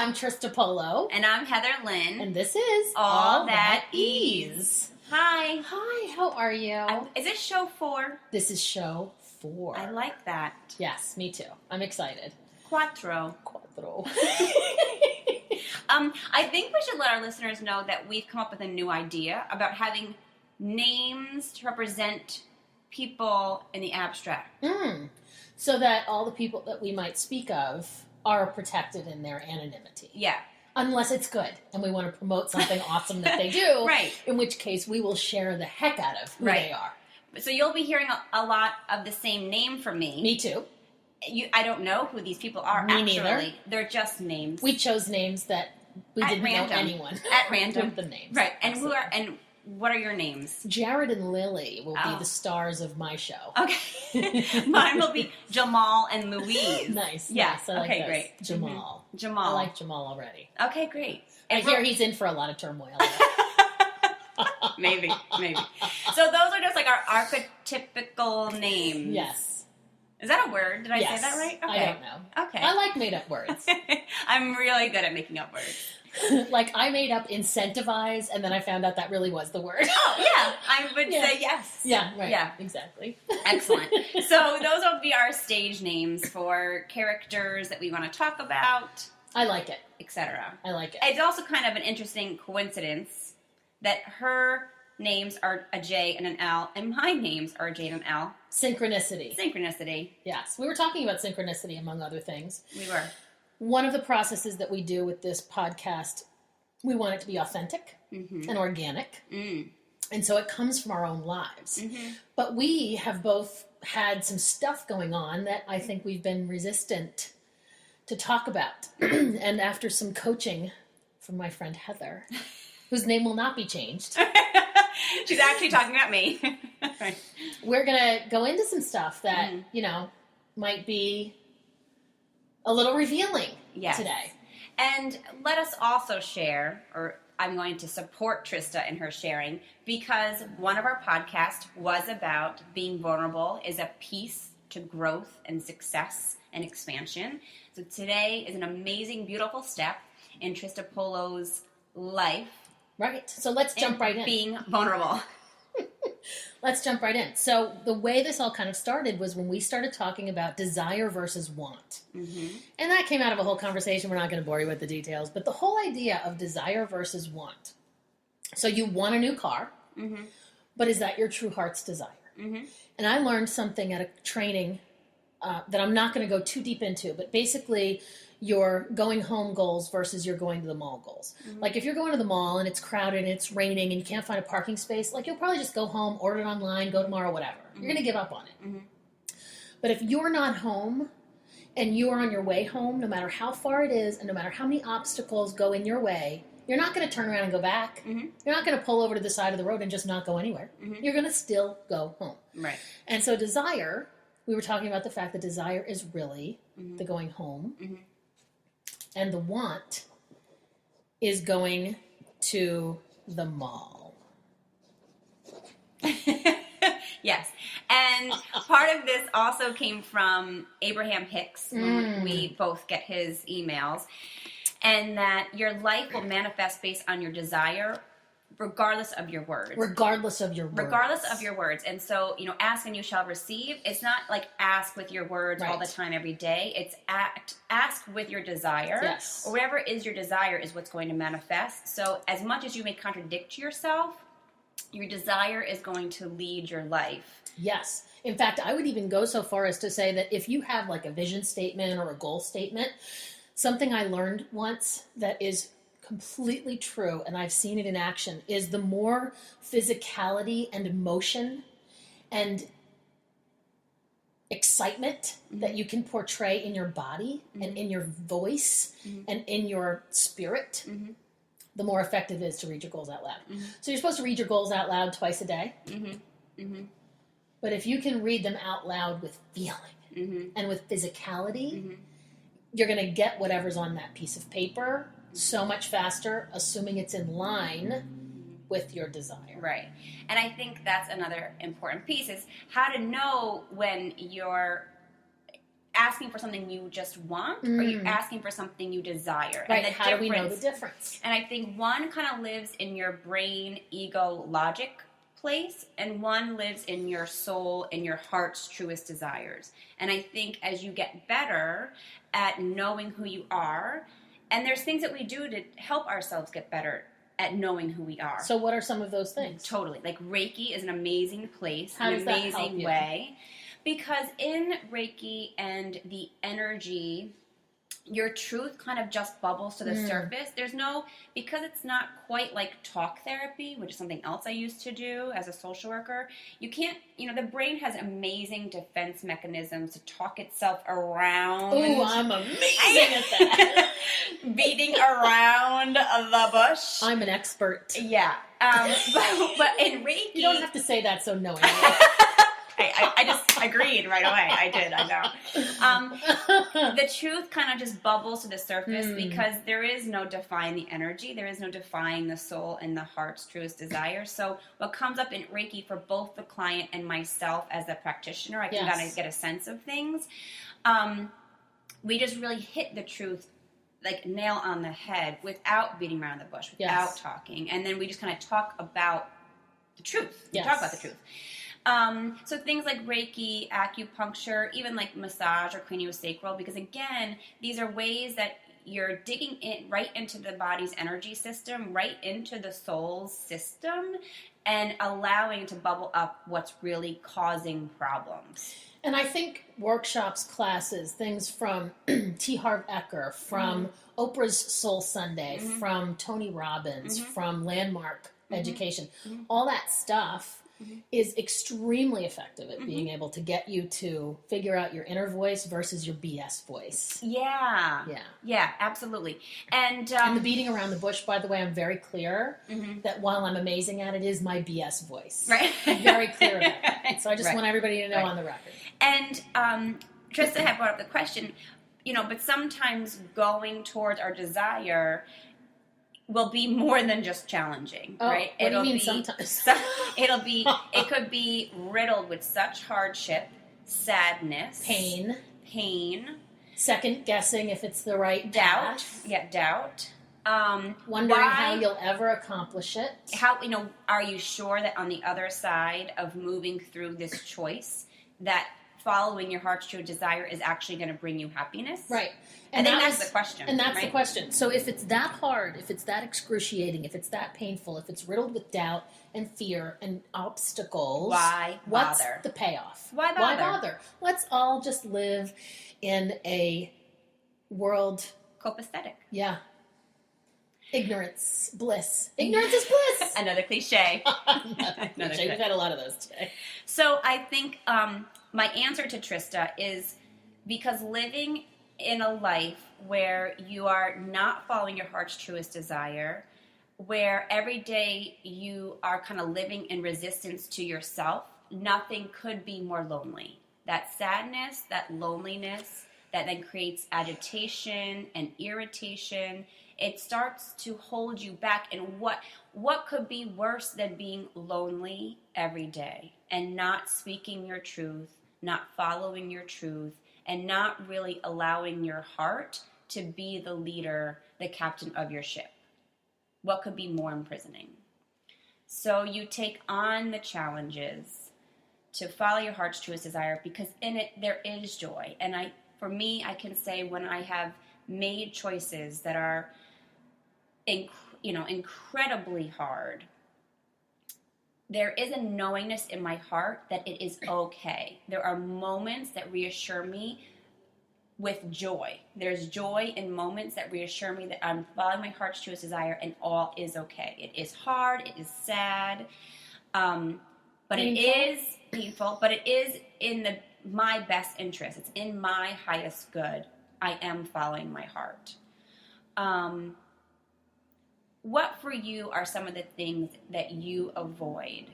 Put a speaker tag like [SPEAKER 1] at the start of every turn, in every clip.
[SPEAKER 1] I'm Trista Polo.
[SPEAKER 2] And I'm Heather Lynn.
[SPEAKER 1] And this is
[SPEAKER 2] All That Ease. Hi.
[SPEAKER 1] Hi, how are you?
[SPEAKER 2] Is it show 4?
[SPEAKER 1] This is show 4.
[SPEAKER 2] I like that.
[SPEAKER 1] Yes, me too. I'm excited.
[SPEAKER 2] Quattro.
[SPEAKER 1] Quattro.
[SPEAKER 2] I think we should let our listeners know that we've come up with a new idea about having names to represent people in the abstract.
[SPEAKER 1] So that all the people that we might speak of are protected in their anonymity.
[SPEAKER 2] Yeah.
[SPEAKER 1] Unless it's good and we want to promote something awesome that they do.
[SPEAKER 2] Right.
[SPEAKER 1] In which case we will share the heck out of who they are.
[SPEAKER 2] So you'll be hearing a lot of the same name from me.
[SPEAKER 1] Me too.
[SPEAKER 2] I don't know who these people are,
[SPEAKER 1] Me
[SPEAKER 2] actually.
[SPEAKER 1] neither.
[SPEAKER 2] They're just names.
[SPEAKER 1] We chose names that we didn't know anyone.
[SPEAKER 2] At random.
[SPEAKER 1] With the names.
[SPEAKER 2] Right. And what are your names?
[SPEAKER 1] Jared and Lily will be the stars of my show.
[SPEAKER 2] Okay. Mine will be Jamal and Louise.
[SPEAKER 1] Nice.
[SPEAKER 2] Yeah.
[SPEAKER 1] Nice. I like this.
[SPEAKER 2] Great.
[SPEAKER 1] Jamal.
[SPEAKER 2] Mm-hmm. Jamal.
[SPEAKER 1] I like Jamal already.
[SPEAKER 2] Okay, great.
[SPEAKER 1] I hear he's in for a lot of turmoil.
[SPEAKER 2] Maybe. So those are just like our archetypical names.
[SPEAKER 1] Yes.
[SPEAKER 2] Is that a word? Did I say that right?
[SPEAKER 1] Okay. I don't know.
[SPEAKER 2] Okay.
[SPEAKER 1] I like made up words.
[SPEAKER 2] I'm really good at making up words.
[SPEAKER 1] Like I made up incentivize and then I found out that really was the word.
[SPEAKER 2] Oh, yeah. I would say yes.
[SPEAKER 1] Yeah, right.
[SPEAKER 2] Yeah.
[SPEAKER 1] Exactly.
[SPEAKER 2] Excellent. So those will be our stage names for characters that we want to talk about.
[SPEAKER 1] I like it.
[SPEAKER 2] Etc.
[SPEAKER 1] I like it.
[SPEAKER 2] It's also kind of an interesting coincidence that her names are a J and an L, and my names are a J and an L.
[SPEAKER 1] Synchronicity. Yes. We were talking about synchronicity, among other things.
[SPEAKER 2] We were.
[SPEAKER 1] One of the processes that we do with this podcast, we want it to be authentic and organic. And so it comes from our own lives. But we have both had some stuff going on that I think we've been resistant to talk about. And after some coaching from my friend Heather, whose name will not be changed.
[SPEAKER 2] She's actually talking about me.
[SPEAKER 1] Right. We're going to go into some stuff that, might be a little revealing today.
[SPEAKER 2] And let us also share, or I'm going to support Trista in her sharing, because one of our podcasts was about being vulnerable is a piece to growth and success and expansion. So today is an amazing, beautiful step in Trista Polo's life.
[SPEAKER 1] Right. So let's jump right in.
[SPEAKER 2] Being vulnerable.
[SPEAKER 1] Let's jump right in. So the way this all kind of started was when we started talking about desire versus want. And that came out of a whole conversation. We're not going to bore you with the details, but the whole idea of desire versus want. So you want a new car, but is that your true heart's desire? And I learned something at a training that I'm not going to go too deep into, but basically your going home goals versus your going to the mall goals. Like if you're going to the mall and it's crowded and it's raining and you can't find a parking space, like you'll probably just go home, order it online, go tomorrow, whatever. You're going to give up on it. But if you're not home and you are on your way home, no matter how far it is and no matter how many obstacles go in your way, you're not going to turn around and go back. You're not going to pull over to the side of the road and just not go anywhere. You're going to still go home.
[SPEAKER 2] Right.
[SPEAKER 1] And so desire, we were talking about the fact that desire is really the going home. And the want is going to the mall.
[SPEAKER 2] Yes. And part of this also came from Abraham Hicks. We both get his emails. And that your life will manifest based on your desire regardless of your words.
[SPEAKER 1] Regardless of your words.
[SPEAKER 2] And so, ask and you shall receive. It's not like ask with your words all the time every day. It's ask with your desire.
[SPEAKER 1] Yes.
[SPEAKER 2] Or whatever is your desire is what's going to manifest. So as much as you may contradict yourself, your desire is going to lead your life.
[SPEAKER 1] Yes. In fact, I would even go so far as to say that if you have like a vision statement or a goal statement, something I learned once that is completely true, and I've seen it in action, is the more physicality and emotion and excitement that you can portray in your body and in your voice and in your spirit, the more effective it is to read your goals out loud. So you're supposed to read your goals out loud twice a day. But if you can read them out loud with feeling and with physicality, you're going to get whatever's on that piece of paper so much faster, assuming it's in line with your desire.
[SPEAKER 2] Right. And I think that's another important piece is how to know when you're asking for something you just want, or you're asking for something you desire.
[SPEAKER 1] Right.
[SPEAKER 2] And
[SPEAKER 1] How do we know the difference?
[SPEAKER 2] And I think one kind of lives in your brain, ego, logic place, and one lives in your soul and your heart's truest desires. And I think as you get better at knowing who you are, and there's things that we do to help ourselves get better at knowing who we are.
[SPEAKER 1] So what are some of those things?
[SPEAKER 2] Totally. Like Reiki is an amazing place,
[SPEAKER 1] How does
[SPEAKER 2] an
[SPEAKER 1] that
[SPEAKER 2] amazing
[SPEAKER 1] help you?
[SPEAKER 2] way. Because in Reiki and the energy, your truth kind of just bubbles to the surface. There's no, because it's not quite like talk therapy, which is something else I used to do as a social worker. You can't, the brain has amazing defense mechanisms to talk itself around.
[SPEAKER 1] Ooh, I'm amazing at that.
[SPEAKER 2] Beating around the bush.
[SPEAKER 1] I'm an expert.
[SPEAKER 2] Yeah. But in Reiki...
[SPEAKER 1] You don't have to say that so knowingly.
[SPEAKER 2] I just agreed right away. I did. I know. The truth kind of just bubbles to the surface because there is no defying the energy. There is no defying the soul and the heart's truest desire. So what comes up in Reiki for both the client and myself as a practitioner, I can kind of get a sense of things. We just really hit the truth, like nail on the head, without beating around the bush, without talking. And then we just kind of talk about the truth. We talk about the truth. So things like Reiki, acupuncture, even like massage or craniosacral, because again, these are ways that you're digging in right into the body's energy system, right into the soul's system, and allowing to bubble up what's really causing problems.
[SPEAKER 1] And I think workshops, classes, things from T. Harv Eker, from Oprah's Soul Sunday, from Tony Robbins, from Landmark Education, all that stuff is extremely effective at being able to get you to figure out your inner voice versus your BS voice.
[SPEAKER 2] Yeah, absolutely. And
[SPEAKER 1] the beating around the bush, by the way, I'm very clear that while I'm amazing at it, is my BS voice.
[SPEAKER 2] Right.
[SPEAKER 1] I'm very clear about that. So I just want everybody to know on the record.
[SPEAKER 2] And Trista had brought up the question, but sometimes going towards our desire will be more than just challenging, right?
[SPEAKER 1] What do you mean sometimes?
[SPEAKER 2] It could be riddled with such hardship, sadness,
[SPEAKER 1] pain,
[SPEAKER 2] second
[SPEAKER 1] guessing if it's the right
[SPEAKER 2] doubt,
[SPEAKER 1] path.
[SPEAKER 2] doubt.
[SPEAKER 1] Wondering how you'll ever accomplish it.
[SPEAKER 2] How, are you sure that on the other side of moving through this choice, that following your heart's true desire is actually going to bring you happiness?
[SPEAKER 1] Right.
[SPEAKER 2] And I think that's the question.
[SPEAKER 1] And that's the question. So if it's that hard, if it's that excruciating, if it's that painful, if it's riddled with doubt and fear and obstacles,
[SPEAKER 2] why
[SPEAKER 1] what's
[SPEAKER 2] bother?
[SPEAKER 1] The payoff?
[SPEAKER 2] Why bother?
[SPEAKER 1] Let's all just live in a world...
[SPEAKER 2] copacetic.
[SPEAKER 1] Yeah. Ignorance, bliss. Ignorance is bliss!
[SPEAKER 2] Another cliche.
[SPEAKER 1] Another cliche. We've had a lot of those today.
[SPEAKER 2] So I think my answer to Trista is because living in a life where you are not following your heart's truest desire, where every day you are kind of living in resistance to yourself, nothing could be more lonely. That sadness, that loneliness, that then creates agitation and irritation, it starts to hold you back. And what could be worse than being lonely every day and not speaking your truth, not following your truth, and not really allowing your heart to be the leader, the captain of your ship? What could be more imprisoning? So you take on the challenges to follow your heart's truest desire, because in it there is joy. And for me, I can say when I have made choices that are incredibly hard, there is a knowingness in my heart that it is okay. There are moments that reassure me with joy. There's joy in moments that reassure me that I'm following my heart's truest desire and all is okay. It is hard, it is sad, but it is painful, but it is in my best interest. It's in my highest good. I am following my heart. What for you are some of the things that you avoid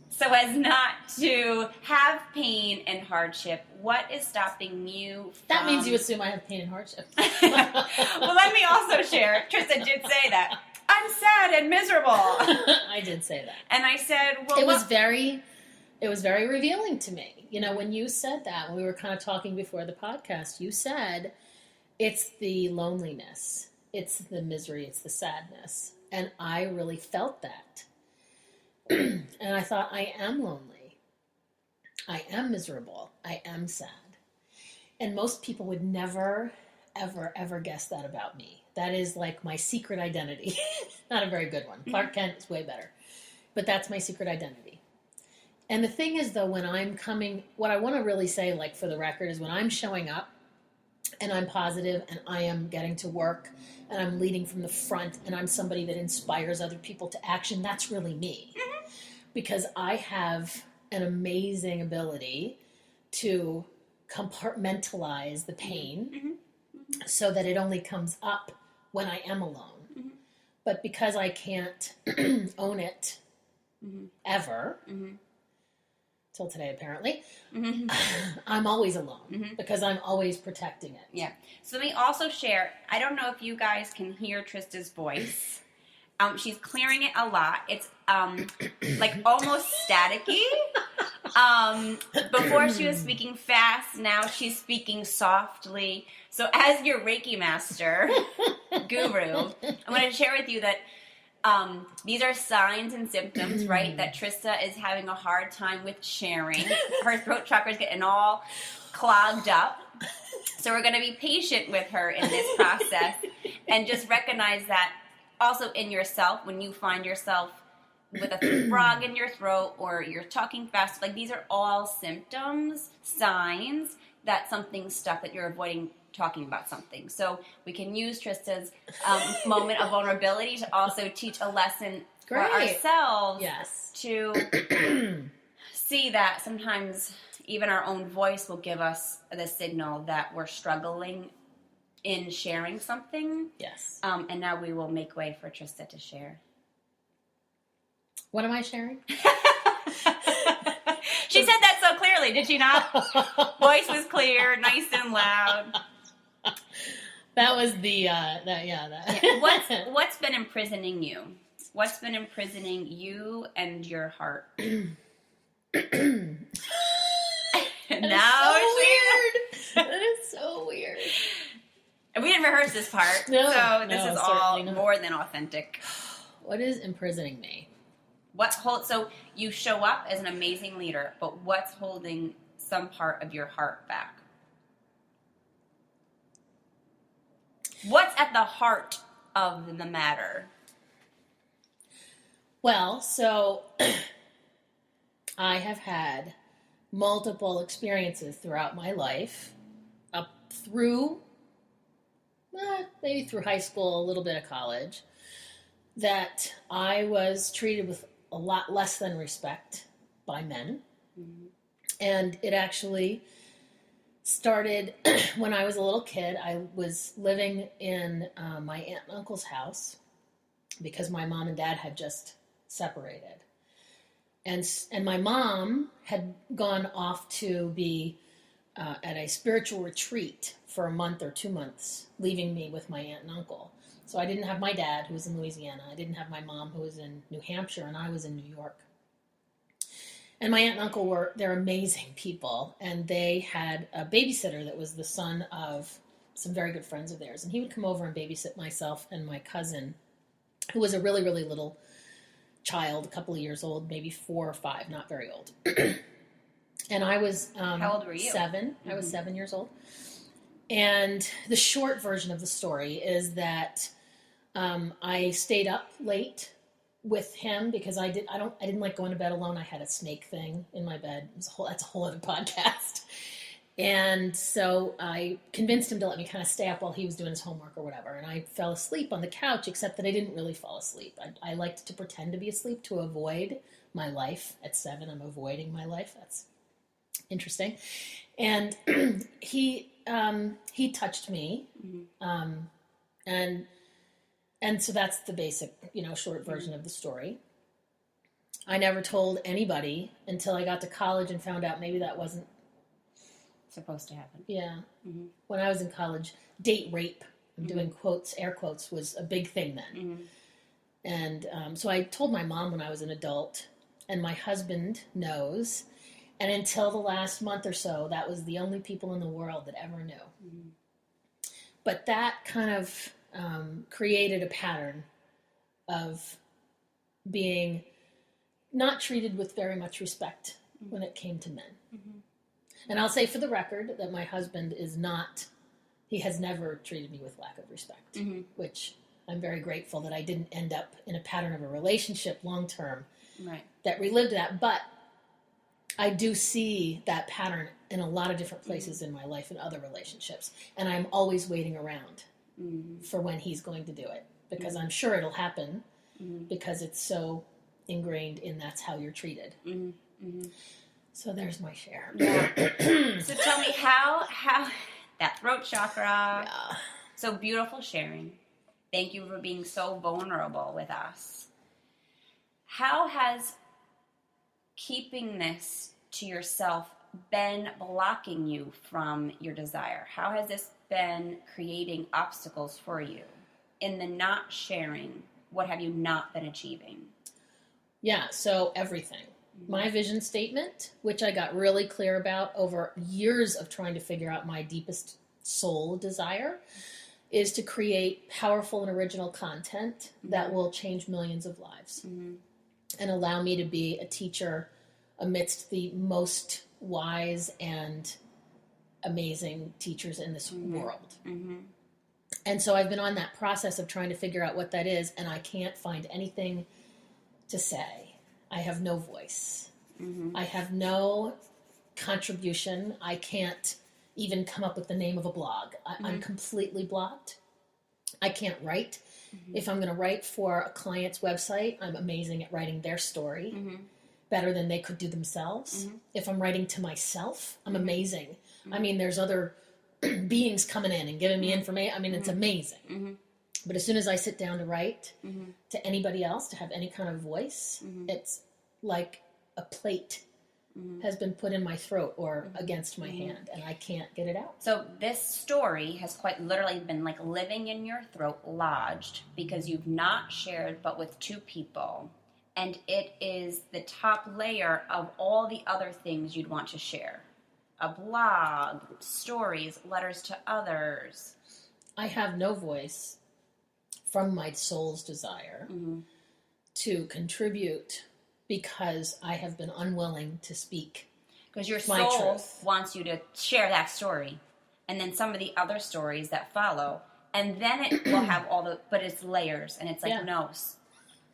[SPEAKER 2] so as not to have pain and hardship? What is stopping you from...
[SPEAKER 1] That means you assume I have pain and hardship.
[SPEAKER 2] Well, let me also share. Trista did say that. I'm sad and miserable.
[SPEAKER 1] I did say that.
[SPEAKER 2] And I said, well...
[SPEAKER 1] It was very revealing to me. You know, when you said that, when we were kind of talking before the podcast, you said it's the loneliness, it's the misery, it's the sadness. And I really felt that. And I thought, I am lonely. I am miserable. I am sad. And most people would never, ever, ever guess that about me. That is like my secret identity. Not a very good one. Clark Kent is way better. But that's my secret identity. And the thing is, though, when I'm coming, what I want to really say, like for the record, is when I'm showing up and I'm positive and I am getting to work and I'm leading from the front and I'm somebody that inspires other people to action, that's really me. Because I have an amazing ability to compartmentalize the pain so that it only comes up when I am alone. But because I can't own it ever, till today apparently, I'm always alone because I'm always protecting it.
[SPEAKER 2] Yeah. So let me also share, I don't know if you guys can hear Trista's voice. She's clearing it a lot. It's like almost staticky. Before she was speaking fast, now she's speaking softly. So as your Reiki master, guru, I'm going to share with you that these are signs and symptoms, right? That Trista is having a hard time with sharing. Her throat chakra is getting all clogged up. So we're going to be patient with her in this process and just recognize that also in yourself, when you find yourself with a frog in your throat or you're talking fast, like these are all symptoms, signs that something's stuck, that you're avoiding talking about something. So we can use Trista's moment of vulnerability to also teach a lesson for ourselves to see that sometimes even our own voice will give us the signal that we're struggling in sharing something.
[SPEAKER 1] Yes.
[SPEAKER 2] And now we will make way for Trista to share.
[SPEAKER 1] What am I sharing?
[SPEAKER 2] She said that so clearly, did she not? Voice was clear, nice and loud.
[SPEAKER 1] That was the,
[SPEAKER 2] What's been imprisoning you? What's been imprisoning you and your heart?
[SPEAKER 1] Now so weird. That is so weird.
[SPEAKER 2] And we didn't rehearse this part, so this is all more than authentic.
[SPEAKER 1] What is imprisoning me?
[SPEAKER 2] So you show up as an amazing leader, but what's holding some part of your heart back? What's at the heart of the matter?
[SPEAKER 1] Well, so I have had multiple experiences throughout my life, up through, maybe through high school, a little bit of college, that I was treated with a lot less than respect by men. And it actually started when I was a little kid. I was living in my aunt and uncle's house because my mom and dad had just separated. And my mom had gone off to be at a spiritual retreat for a month or 2 months, leaving me with my aunt and uncle. So I didn't have my dad, who was in Louisiana. I didn't have my mom, who was in New Hampshire, and I was in New York. And my aunt and uncle they're amazing people, and they had a babysitter that was the son of some very good friends of theirs. And he would come over and babysit myself and my cousin, who was a really, really little child, a couple of years old, maybe 4 or 5, not very old. And I was
[SPEAKER 2] how old were you?
[SPEAKER 1] 7. I was 7 years old. And the short version of the story is that I stayed up late with him because I didn't like going to bed alone. I had a snake thing in my bed. That's a whole other podcast. And so I convinced him to let me kind of stay up while he was doing his homework or whatever. And I fell asleep on the couch, except that I didn't really fall asleep. I liked to pretend to be asleep to avoid my life. At 7, I'm avoiding my life. That's interesting. And he touched me. And so that's the basic, short version of the story. I never told anybody until I got to college and found out maybe that wasn't
[SPEAKER 2] supposed to happen.
[SPEAKER 1] Yeah. When I was in college, date rape, I'm doing quotes, air quotes, was a big thing then. And so I told my mom when I was an adult, and my husband knows. And until the last month or so, that was the only people in the world that ever knew. Mm-hmm. But that kind of created a pattern of being not treated with very much respect when it came to men. Mm-hmm. And I'll say for the record that my husband he has never treated me with lack of respect, mm-hmm. which I'm very grateful that I didn't end up in a pattern of a relationship long-term that relived that. But I do see that pattern in a lot of different places in my life and other relationships. And I'm always waiting around for when he's going to do it, because I'm sure it'll happen because it's so ingrained in that's how you're treated. So there's my share.
[SPEAKER 2] Yeah. So tell me how that throat chakra, so beautiful sharing. Thank you for being so vulnerable with us. How has keeping this to yourself been blocking you from your desire? How has this been creating obstacles for you? In the not sharing, what have you not been achieving?
[SPEAKER 1] Yeah, so everything. My vision statement, which I got really clear about over years of trying to figure out my deepest soul desire, is to create powerful and original content that will change millions of lives and allow me to be a teacher amidst the most wise and amazing teachers in this world. And so I've been on that process of trying to figure out what that is, and I can't find anything to say. I have no voice. I have no contribution. I can't even come up with the name of a blog. I'm completely blocked. I can't write. If I'm going to write for a client's website, I'm amazing at writing their story, better than they could do themselves. If I'm writing to myself, I'm amazing. I mean, there's other beings coming in and giving me information. I mean, it's amazing. But as soon as I sit down to write to anybody else, to have any kind of voice, it's like a plate has been put in my throat or against my hand, and I can't get it out.
[SPEAKER 2] So this story has quite literally been like living in your throat, lodged, because you've not shared but with two people. And it is the top layer of all the other things you'd want to share. A blog, stories, letters to others.
[SPEAKER 1] I have no voice from my soul's desire to contribute because I have been unwilling to speak.
[SPEAKER 2] Because your soul wants you to share that story. And then some of the other stories that follow. And then it will have but it's layers. And it's like,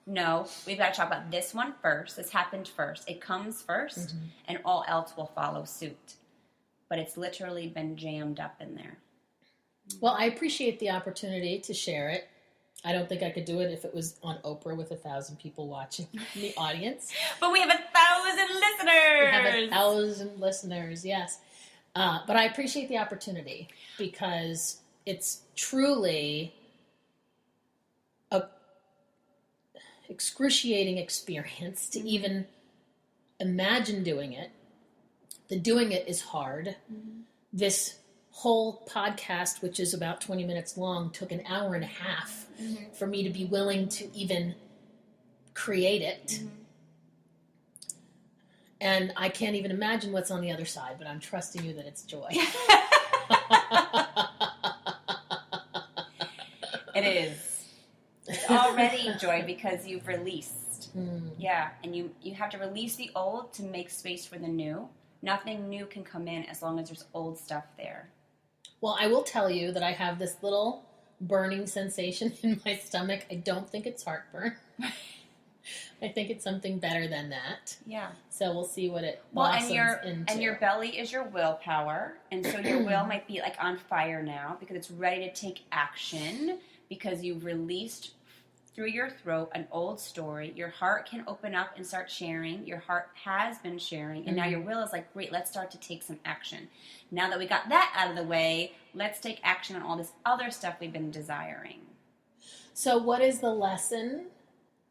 [SPEAKER 2] no, we've got to talk about this one first. This happened first. It comes first. And all else will follow suit. But it's literally been jammed up in there.
[SPEAKER 1] Well, I appreciate the opportunity to share it. I don't think I could do it if it was on Oprah with 1,000 people watching in the audience.
[SPEAKER 2] But we have 1,000 listeners!
[SPEAKER 1] We have 1,000 listeners, yes. But I appreciate the opportunity because it's truly a excruciating experience to even imagine doing it. The doing it is hard. This whole podcast, which is about 20 minutes long, took an hour and a half for me to be willing to even create it. And I can't even imagine what's on the other side, but I'm trusting you that it's joy.
[SPEAKER 2] It is. It's already joy because you've released. Yeah, and you have to release the old to make space for the new. Nothing new can come in as long as there's old stuff there.
[SPEAKER 1] Well, I will tell you that I have this little burning sensation in my stomach. I don't think it's heartburn. I think it's something better than that.
[SPEAKER 2] Yeah.
[SPEAKER 1] So we'll see what it blossoms into.
[SPEAKER 2] And your belly is your willpower. And so your will might be like on fire now because it's ready to take action because you've released through your throat an old story. Your heart can open up and start sharing. Your heart has been sharing. And now your will is like, great, let's start to take some action. Now that we got that out of the way, let's take action on all this other stuff we've been desiring.
[SPEAKER 1] So what is the lesson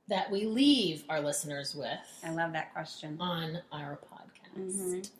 [SPEAKER 1] that we leave our listeners with?
[SPEAKER 2] I love that question.
[SPEAKER 1] On our podcast.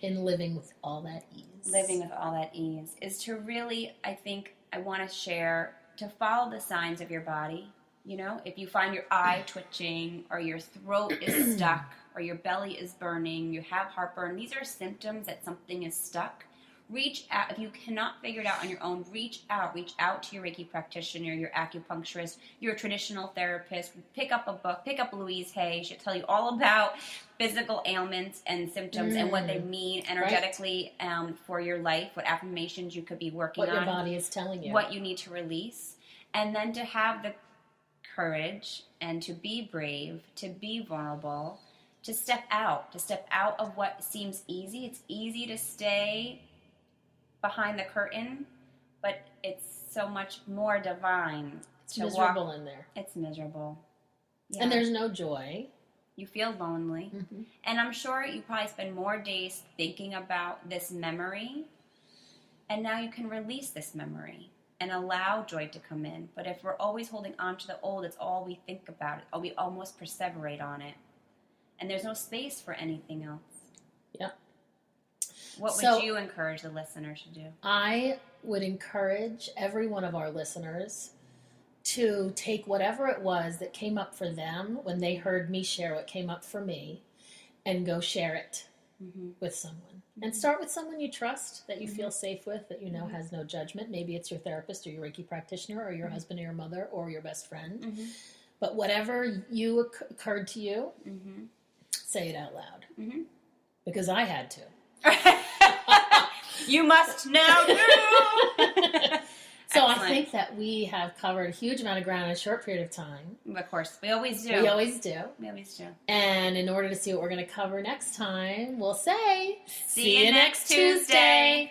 [SPEAKER 1] In living with all that ease.
[SPEAKER 2] Living with all that ease is to really, I think, I want to share, to follow the signs of your body. You know, if you find your eye twitching or your throat is stuck or your belly is burning, you have heartburn, these are symptoms that something is stuck. Reach out. If you cannot figure it out on your own, reach out. Reach out to your Reiki practitioner, your acupuncturist, your traditional therapist. Pick up a book. Pick up Louise Hay. She'll tell you all about physical ailments and symptoms and what they mean energetically for your life, what affirmations you could be working on.
[SPEAKER 1] What your body is telling you.
[SPEAKER 2] What you need to release. And then to have the courage and to be brave, to be vulnerable, to step out of what seems easy. It's easy to stay behind the curtain, but it's so much more divine.
[SPEAKER 1] It's miserable in there.
[SPEAKER 2] It's miserable. Yeah.
[SPEAKER 1] And there's no joy.
[SPEAKER 2] You feel lonely. Mm-hmm. And I'm sure you probably spend more days thinking about this memory, and now you can release this memory and allow joy to come in. But if we're always holding on to the old, it's all we think about. We almost perseverate on it. And there's no space for anything else.
[SPEAKER 1] Yeah.
[SPEAKER 2] What would you encourage the listeners to do?
[SPEAKER 1] I would encourage every one of our listeners to take whatever it was that came up for them when they heard me share what came up for me and go share it with someone. Mm-hmm. And start with someone you trust, that you feel safe with, that you know has no judgment. Maybe it's your therapist or your Reiki practitioner or your husband or your mother or your best friend. Mm-hmm. But whatever occurred to you, say it out loud. Mm-hmm. Because I had to.
[SPEAKER 2] You must now do.
[SPEAKER 1] So I think that we have covered a huge amount of ground in a short period of time.
[SPEAKER 2] Of course, we always do.
[SPEAKER 1] We always do. And in order to see what we're going to cover next time, we'll say,
[SPEAKER 2] see you next Tuesday.